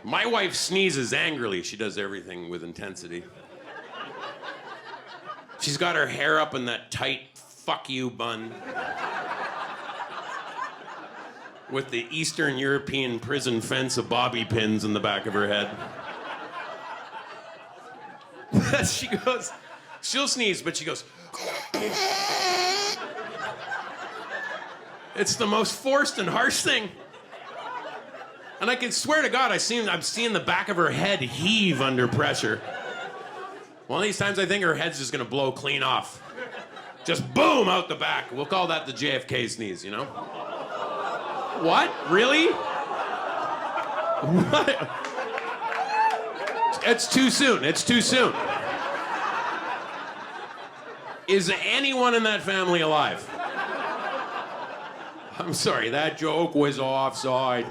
My wife sneezes angrily. She does everything with intensity. She's got her hair up in that tight fuck you bun with the Eastern European prison fence of bobby pins in the back of her head. She goes, she'll sneeze, but she goes, it's the most forced and harsh thing. And I can swear to God, I'm seeing the back of her head heave under pressure. One of these times I think her head's just gonna blow clean off. Just boom, out the back. We'll call that the JFK sneeze, you know? What? Really? What? It's too soon. It's too soon. Is anyone in that family alive? I'm sorry, that joke was offside.